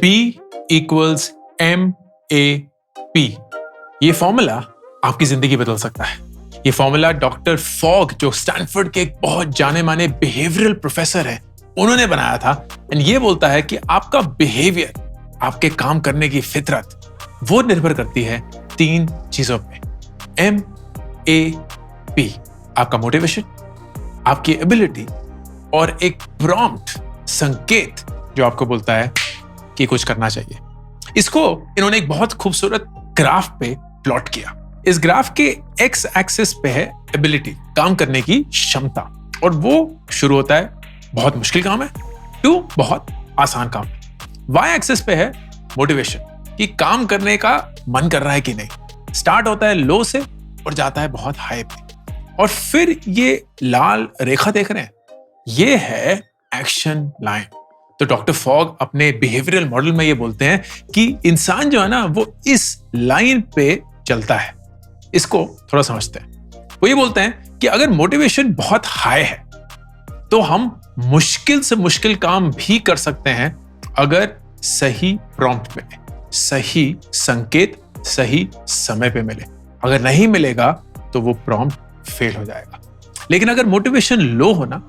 P equals MAP। ये formula आपकी जिंदगी बदल सकता है। ये फॉर्मूला डॉक्टर फॉग, जो स्टैनफोर्ड के एक बहुत जाने माने बिहेवियरल प्रोफेसर है, उन्होंने बनाया था। एंड ये बोलता है कि आपका बिहेवियर, आपके काम करने की फितरत, वो निर्भर करती है 3 चीजों पे। MAP, आपका मोटिवेशन, आपकी एबिलिटी और एक प्रॉम्प्ट, संकेत जो आपको बोलता है कि कुछ करना चाहिए। इसको इन्होंने एक बहुत खूबसूरत ग्राफ पे प्लॉट किया। इस ग्राफ के एक्स एक्सिस पे है एबिलिटी, काम करने की क्षमता, और वो शुरू होता है बहुत मुश्किल काम है टू बहुत आसान काम है। वाई एक्सिस पे है मोटिवेशन, कि काम करने का मन कर रहा है कि नहीं। स्टार्ट होता है लो से और जाता है बहुत हाई पे। और फिर ये लाल रेखा देख रहे हैं, ये है एक्शन लाइन। तो डॉक्टर फॉग अपने बिहेवियरल मॉडल में ये बोलते हैं कि इंसान जो है ना, वो इस लाइन पे चलता है। इसको थोड़ा समझते हैं। वो ये बोलते हैं कि अगर मोटिवेशन बहुत हाई है तो हम मुश्किल से मुश्किल काम भी कर सकते हैं अगर सही प्रॉम्प्ट मिले, सही संकेत सही समय पे मिले। अगर नहीं मिलेगा तो वो प्रॉम्प्ट फेल हो जाएगा। लेकिन अगर मोटिवेशन लो हो ना,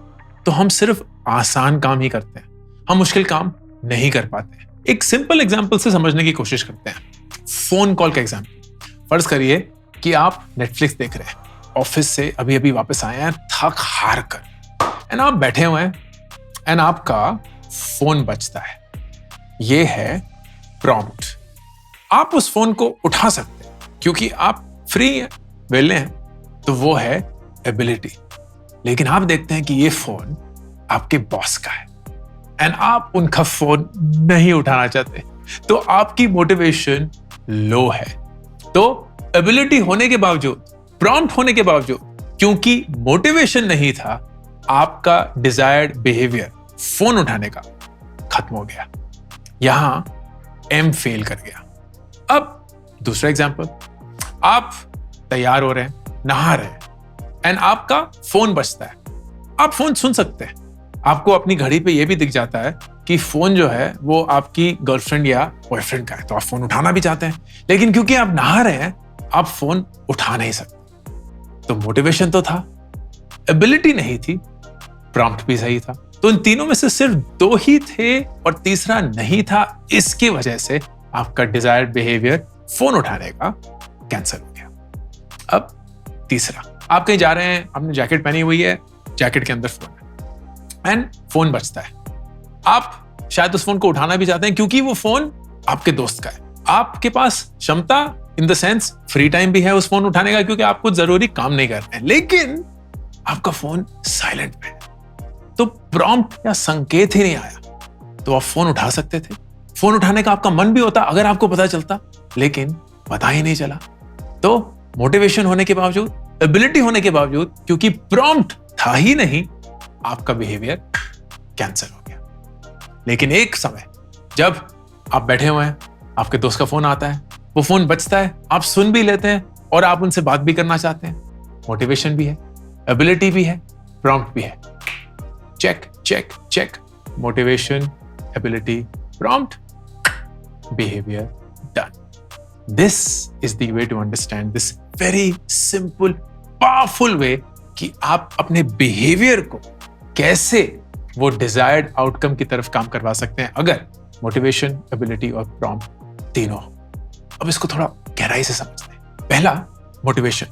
तो हम सिर्फ आसान काम ही करते हैं, हम मुश्किल काम नहीं कर पाते। एक सिंपल एग्जांपल से समझने की कोशिश करते हैं। फोन कॉल का एग्जांपल। फर्ज करिए कि आप नेटफ्लिक्स देख रहे हैं, ऑफिस से अभी अभी वापस आए हैं थक हार कर, एंड आप बैठे हुए हैं एंड आपका फोन बजता है। ये है प्रॉम्प्ट। आप उस फोन को उठा सकते हैं क्योंकि आप फ्री हैं, वेले हैं, तो वो है एबिलिटी। लेकिन आप देखते हैं कि ये फोन आपके बॉस का है एंड आप उनका फोन नहीं उठाना चाहते, तो आपकी मोटिवेशन लो है। तो एबिलिटी होने के बावजूद, प्रॉम्प्ट होने के बावजूद, क्योंकि मोटिवेशन नहीं था, आपका डिजायर्ड बिहेवियर फोन उठाने का खत्म हो गया। यहां एम फेल कर गया। अब दूसरा एग्जांपल, आप तैयार हो रहे हैं, नहा रहे हैं एंड आपका फोन बजता है। आप फोन सुन सकते हैं, आपको अपनी घड़ी पे ये भी दिख जाता है कि फोन जो है वो आपकी गर्लफ्रेंड या बॉयफ्रेंड का है, तो आप फोन उठाना भी चाहते हैं, लेकिन क्योंकि आप नहा रहे हैं आप फोन उठा नहीं सकते। तो मोटिवेशन तो था, एबिलिटी नहीं थी, प्रॉम्प्ट भी सही था। तो इन तीनों में से सिर्फ 2 ही थे और तीसरा नहीं था। इसकी वजह से आपका डिजायर्ड बिहेवियर फोन उठाने का कैंसिल हो गया। अब तीसरा, आप कहीं जा रहे हैं, आपने जैकेट पहनी हुई है, जैकेट के अंदर फोन है एंड फोन बजता है। आप शायद उस फोन को उठाना भी चाहते हैं क्योंकि वो फोन आपके दोस्त का है। आपके पास क्षमता in the sense free time भी है उस फोन उठाने का, क्योंकि आप कुछ जरूरी काम नहीं कर रहे हैं, लेकिन आपका फोन साइलेंट पे है, तो प्रॉम्प्ट या संकेत ही नहीं आया। तो आप फोन उठा सकते थे, फोन उठाने का आपका मन भी होता अगर आपको पता चलता, लेकिन पता ही नहीं चला। तो मोटिवेशन होने के बावजूद, एबिलिटी होने के बावजूद, क्योंकि प्रॉम्प्ट था ही नहीं, आपका बिहेवियर कैंसिल हो गया। लेकिन एक समय जब आप बैठे हुए हैं, आपके दोस्त का फोन आता है, वो फोन बजता है, आप सुन भी लेते हैं और आप उनसे बात भी करना चाहते हैं। मोटिवेशन भी है, एबिलिटी भी है, प्रॉम्प्ट भी है। Check check check, motivation, ability, prompt, behaviour done. This is the way to understand this very simple powerful way कि आप अपने बिहेवियर को कैसे वो डिजायर्ड आउटकम की तरफ काम करवा सकते हैं अगर मोटिवेशन, एबिलिटी और प्रॉम्प्ट तीनों। अब इसको थोड़ा गहराई से समझते हैं। पहला, मोटिवेशन।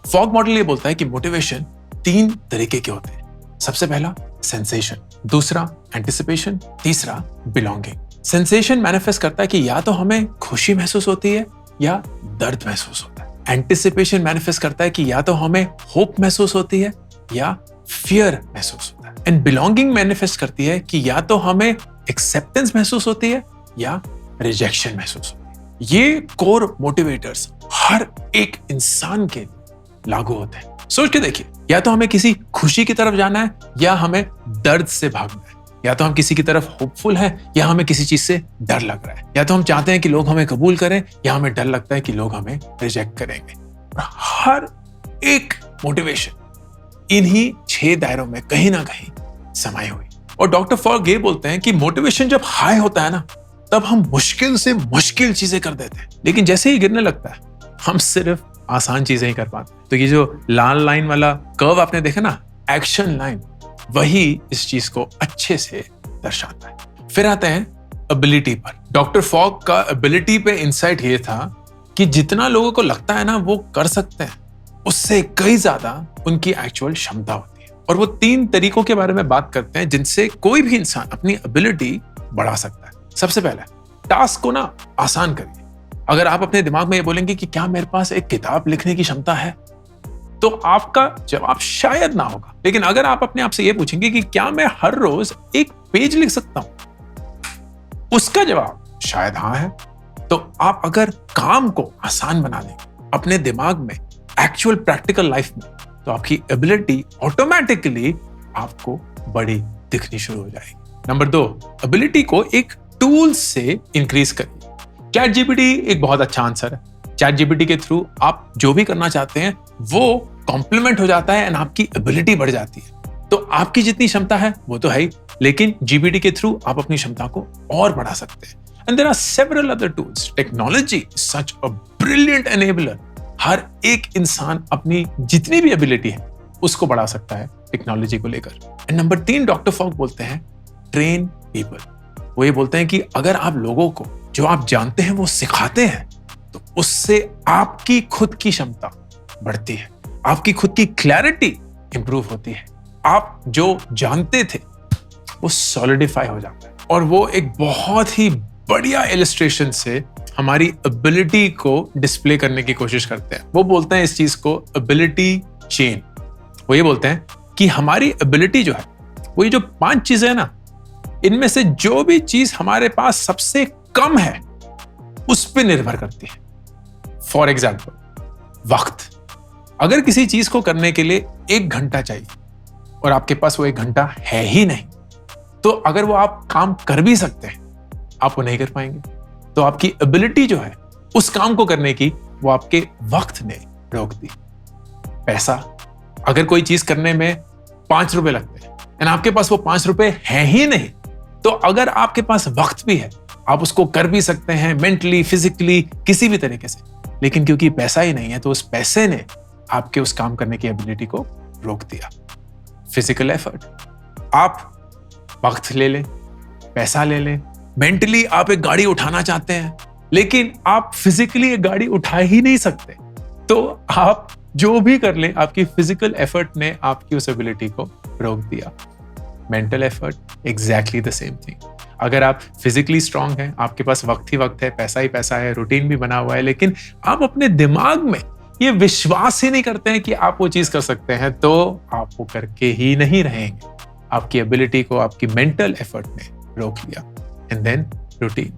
फॉग मॉडल ये बोलता है कि मोटिवेशन 3 तरीके के होते हैं। सबसे पहला सेंसेशन, दूसरा एंटिसिपेशन, तीसरा बिलोंगिंग। सेंसेशन मैनिफेस्ट करता है कि या तो हमें खुशी महसूस होती है या दर्द महसूस होता है। एंटिसिपेशन मैनिफेस्ट करता है कि या तो हमें होप महसूस होती है या फियर महसूस होता है। एंड बिलोंगिंग मैनिफेस्ट करती है कि या तो हमें एक्सेप्टेंस महसूस होती है या रिजेक्शन महसूस होती है। ये कोर मोटिवेटर्स हर एक इंसान के लिए लागू होते हैं। सोच के देखिए, या तो हमें किसी खुशी की तरफ जाना है या हमें दर्द से भागना है। या तो हम किसी की तरफ होपफुल हैं या हमें किसी चीज से डर लग रहा है। या तो हम चाहते हैं कि लोग हमें कबूल करें या हमें डर लगता है कि लोग हमें रिजेक्ट करेंगे। हर एक मोटिवेशन इन्हीं 6 दायरों में कहीं ना कहीं समाई हुई। और डॉक्टर फॉग ये बोलते हैं कि मोटिवेशन जब हाई होता है ना, तब हम मुश्किल से मुश्किल चीजें कर देते हैं, लेकिन जैसे ही गिरने लगता है हम सिर्फ आसान चीजें ही कर पाते हैं। तो ये जो लाल लाइन वाला कर्व आपने देखा ना, एक्शन लाइन, वही इस चीज को अच्छे से दर्शाता है। फिर आते हैं एबिलिटी पर। डॉक्टर फॉग का एबिलिटी पे इंसाइट ये था कि जितना लोगों को लगता है ना वो कर सकते हैं, उससे कई ज्यादा उनकी एक्चुअल क्षमता होती है। और वो 3 तरीकों के बारे में बात करते हैं जिनसे कोई भी इंसान अपनी एबिलिटी बढ़ा सकता है। सबसे पहला, टास्क को ना आसान करिए। अगर आप अपने दिमाग में ये बोलेंगे कि क्या मेरे पास एक किताब लिखने की क्षमता है, तो आपका जवाब शायद ना होगा। लेकिन अगर आप अपने आप से ये पूछेंगे कि क्या मैं हर रोज एक पेज लिख सकता हूं, उसका जवाब शायद हाँ है। तो आप अगर काम को आसान बना लेंगे अपने दिमाग में, एक्चुअल प्रैक्टिकल लाइफ में, तो आपकी एबिलिटी ऑटोमेटिकली आपको बड़ी दिखनी शुरू हो जाएगी। नंबर 2, एबिलिटी को एक टूल से इंक्रीज करिए। चैट जीपीटी एक बहुत अच्छा आंसर है। चैट जीपीटी के थ्रू आप जो भी करना चाहते हैं वो कॉम्प्लीमेंट हो जाता है एंड आपकी एबिलिटी बढ़ जाती है। तो आपकी जितनी क्षमता है वो तो है ही, लेकिन जीपीटी के थ्रू आप अपनी क्षमता को और बढ़ा सकते हैं। And there are several other tools. Technology is such a brilliant enabler. हर एक इंसान अपनी जितनी भी एबिलिटी है उसको बढ़ा सकता है टेक्नोलॉजी को लेकर। एंड नंबर 3, डॉक्टर फॉग बोलते हैं ट्रेन पीपल। वो ये बोलते हैं कि अगर आप लोगों को जो आप जानते हैं वो सिखाते हैं तो उससे आपकी खुद की क्षमता बढ़ती है, आपकी खुद की क्लैरिटी इंप्रूव होती है। आप जो जानते थे वो सॉलिडिफाई हो जाता है। और वो एक बहुत ही बढ़िया इलस्ट्रेशन से हमारी एबिलिटी को डिस्प्ले करने की कोशिश करते हैं। वो बोलते हैं इस चीज को एबिलिटी चेन। वो ये बोलते हैं कि हमारी एबिलिटी जो है वो ये जो 5 चीजें हैं ना, इनमें से जो भी चीज हमारे पास सबसे कम है उस पे निर्भर करती है। फॉर एग्जाम्पल, वक्त। अगर किसी चीज को करने के लिए 1 घंटा चाहिए और आपके पास वो 1 घंटा है ही नहीं, तो अगर वो आप काम कर भी सकते हैं आप वो नहीं कर पाएंगे। तो आपकी एबिलिटी जो है उस काम को करने की, वो आपके वक्त ने रोक दी। पैसा, अगर कोई चीज करने में 5 रुपए लगते हैं और आपके पास वो 5 रुपए है ही नहीं, तो अगर आपके पास वक्त भी है आप उसको कर भी सकते हैं मेंटली, फिजिकली, किसी भी तरीके से, लेकिन क्योंकि पैसा ही नहीं है तो उस पैसे ने आपके उस काम करने की एबिलिटी को रोक दिया। फिजिकल एफर्ट, आप वक्त ले लें, पैसा ले लें, मेंटली आप एक गाड़ी उठाना चाहते हैं लेकिन आप फिजिकली एक गाड़ी उठा ही नहीं सकते, तो आप जो भी कर लें आपकी फिजिकल एफर्ट ने आपकी उस एबिलिटी को रोक दिया। Mental effort, exactly the same thing. अगर आप फिजिकली स्ट्रांग हैं, आपके पास वक्त ही वक्त है, पैसा ही पैसा है, रूटीन भी बना हुआ है, लेकिन आप अपने दिमाग में ये विश्वास ही नहीं करते हैं कि आप वो चीज कर सकते हैं, तो आप वो करके ही नहीं रहेंगे। आपकी एबिलिटी को आपकी मेंटल एफर्ट ने रोक लिया। And then routine.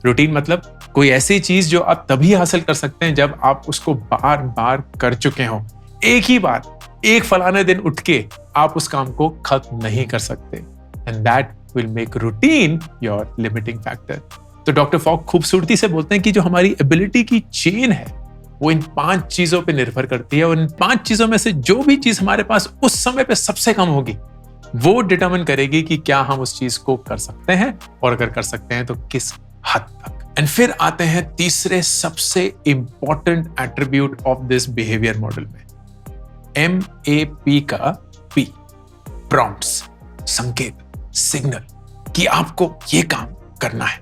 रूटीन मतलब कोई ऐसी चीज जो आप तभी हासिल कर सकते हैं जब आप उसको बार बार कर चुके हो। एक ही बार, एक फलाने दिन उठ के आप उस काम को खत्म नहीं कर सकते। And that will make routine your limiting factor. तो डॉक्टर फॉग खूबसूरती से बोलते हैं कि जो हमारी एबिलिटी की चेन है वो इन 5 चीजों पे निर्भर करती है, और इन 5 चीजों में से जो भी चीज हमारे पास उस समय पे सबसे कम होगी वो डिटरमिन करेगी कि क्या हम उस चीज को कर सकते हैं, और अगर कर सकते हैं तो किस हद तक। एंड फिर आते हैं तीसरे सबसे important attribute of this behaviour model में, MAP का P, प्रॉम्प्ट्स, संकेत, सिग्नल, कि आपको ये काम करना है।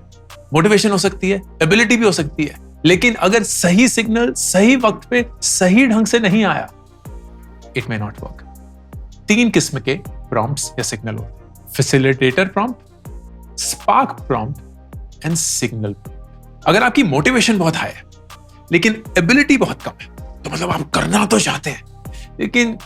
मोटिवेशन हो सकती है, एबिलिटी भी हो सकती है, लेकिन अगर सही सिग्नल सही वक्त पे सही ढंग से नहीं आया, इट मे नॉट वर्क। 3 किस्म के प्रॉम्प्ट्स या सिग्नल होते हैं, facilitator prompt, spark prompt and signal. अगर आपकी मोटिवेशन बहुत हाई है लेकिन एबिलिटी बहुत कम है, तो मतलब आप करना तो चाहते हैं लेकिन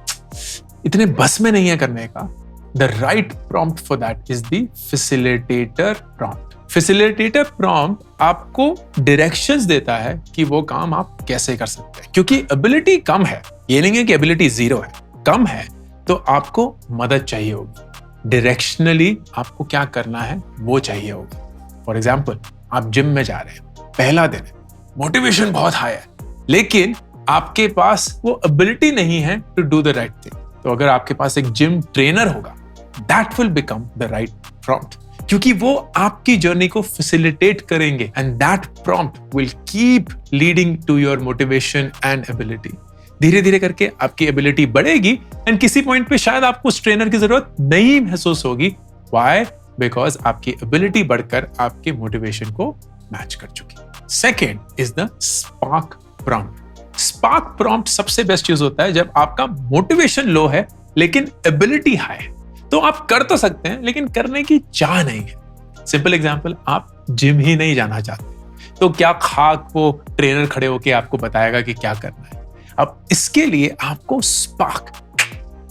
इतने बस में नहीं है करने का, the right prompt for that is the facilitator prompt. Facilitator prompt आपको डायरेक्शंस देता है कि वो काम आप कैसे कर सकते हैं, क्योंकि एबिलिटी कम है, ये नहीं है कि एबिलिटी 0 है, कम है, तो आपको मदद चाहिए होगी। डायरेक्शनली आपको क्या करना है वो चाहिए होगा। फॉर एग्जाम्पल, आप जिम में जा रहे हैं, पहला दिन है, मोटिवेशन बहुत हाई है, लेकिन आपके पास वो एबिलिटी नहीं है to do the right thing. तो अगर आपके पास एक जिम ट्रेनर होगा, that will become the right prompt, क्योंकि वो आपकी जर्नी को फैसिलिटेट करेंगे and that prompt will keep leading to your motivation and ability. धीरे धीरे करके आपकी एबिलिटी बढ़ेगी एंड किसी पॉइंट पे शायद आपको उस ट्रेनर की जरूरत नहीं महसूस होगी। व्हाई? बिकॉज आपकी एबिलिटी बढ़कर आपके मोटिवेशन को मैच कर चुकी। Second is the spark prompt. Spark prompt सबसे बेस्ट यूज होता है जब आपका मोटिवेशन लो है लेकिन एबिलिटी हाई है। तो आप कर तो सकते हैं लेकिन करने की चाह नहीं है। सिंपल एग्जांपल, आप जिम ही नहीं जाना चाहते तो क्या खाक वो ट्रेनर खड़े होके आपको बताएगा कि क्या करना है। अब इसके लिए आपको स्पार्क,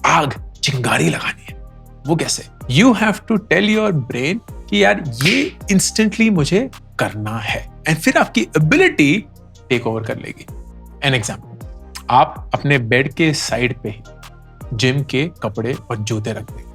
आग, चिंगारी लगानी है। वो कैसे? You have to tell your brain कि यार ये इंस्टेंटली मुझे करना है एंड फिर आपकी एबिलिटी टेक ओवर कर लेगी। एन एग्जांपल, आप अपने बेड के साइड पे ही जिम के कपड़े और जूते रख देंगे।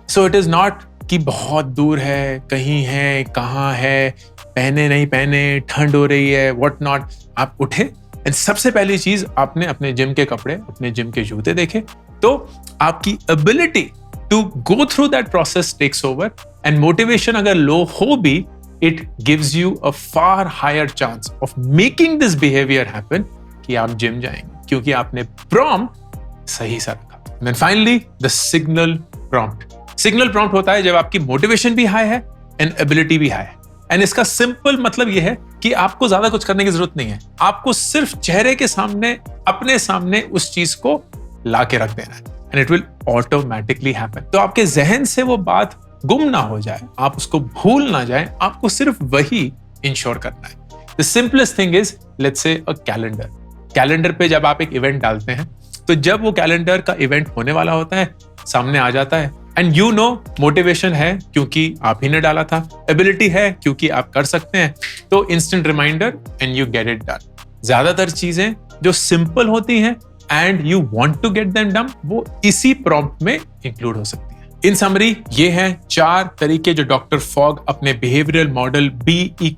सो इट इज नॉट कि बहुत दूर है, कहीं है, कहाँ है, पहने नहीं पहने, ठंड हो रही है, व्हाट नॉट। आप उठे एंड सबसे पहली चीज आपने अपने जिम के कपड़े, अपने जिम के जूते देखे, तो आपकी ability to go through that process takes over and motivation अगर लो हो भी, it gives you a far higher chance of making this behaviour happen कि आप जिम जाएंगे क्योंकि आपने प्रॉम्प्ट सही सा रखा। Then finally the signal prompt. Signal prompt होता है जब आपकी मोटिवेशन भी हाई है एंड एबिलिटी भी हाई है। एंड इसका सिंपल मतलब यह है कि आपको ज्यादा कुछ करने की जरूरत नहीं है, आपको सिर्फ चेहरे के सामने, अपने सामने उस चीज को ला के रख देना है and it will automatically happen. तो आपके जहन से वो बात गुम ना हो जाए, आप उसको भूल ना जाए, आपको सिर्फ वही इंश्योर करना है। The simplest thing is, let's say a calendar. Calendar पे जब आप एक इवेंट डालते हैं तो जब वो कैलेंडर का इवेंट होने वाला होता है, सामने आ जाता है एंड यू नो मोटिवेशन है क्योंकि आप ही ने डाला था, एबिलिटी है क्योंकि आप कर सकते हैं, तो instant reminder and you get it done. ज्यादातर चीजें जो सिंपल होती हैं and you want to get them done, वो इसी प्रॉम्प्ट में इंक्लूड हो सकती है। इन समरी, ये हैं 4 तरीके जो डॉक्टर फॉग अपने behavioural model B =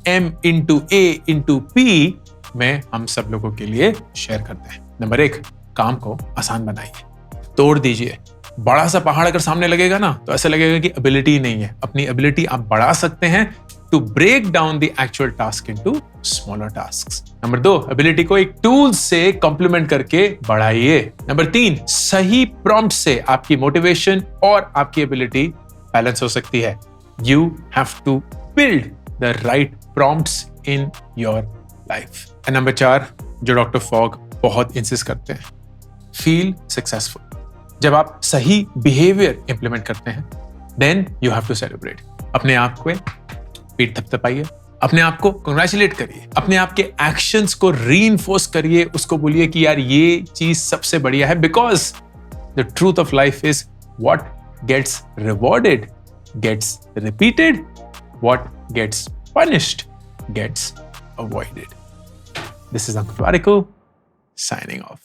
M × A × P में हम सब लोगों के लिए शेयर करते हैं। नंबर 1, काम को आसान बनाइए, तोड़ दीजिए। बड़ा सा पहाड़ अगर सामने लगेगा ना तो ऐसा लगेगा कि एबिलिटी नहीं है। अपनी एबिलिटी आप बढ़ा सकते हैं to break down the actual task into smaller tasks. Number 2, ability को एक टूल से कॉम्प्लीमेंट करके बढ़ाइए। नंबर 3, सही प्रॉम्प्ट से आपकी मोटिवेशन और आपकी एबिलिटी बैलेंस हो सकती है। You have to build the right prompts in your life. And number 4, जो डॉक्टर फॉग बहुत इंसिस्ट करते हैं, फील सक्सेसफुल। जब आप सही बिहेवियर इंप्लीमेंट करते हैं, then you have to celebrate. अपने आप को पीठ थपथपाइए, अपने आप को कंग्रेचुलेट करिए, अपने आप के एक्शंस को रीइंफोर्स करिए, उसको बोलिए कि यार ये चीज सबसे बढ़िया है। Because the truth of life is what gets rewarded gets repeated, what gets punished gets avoided. This is Ankur Warikoo signing off.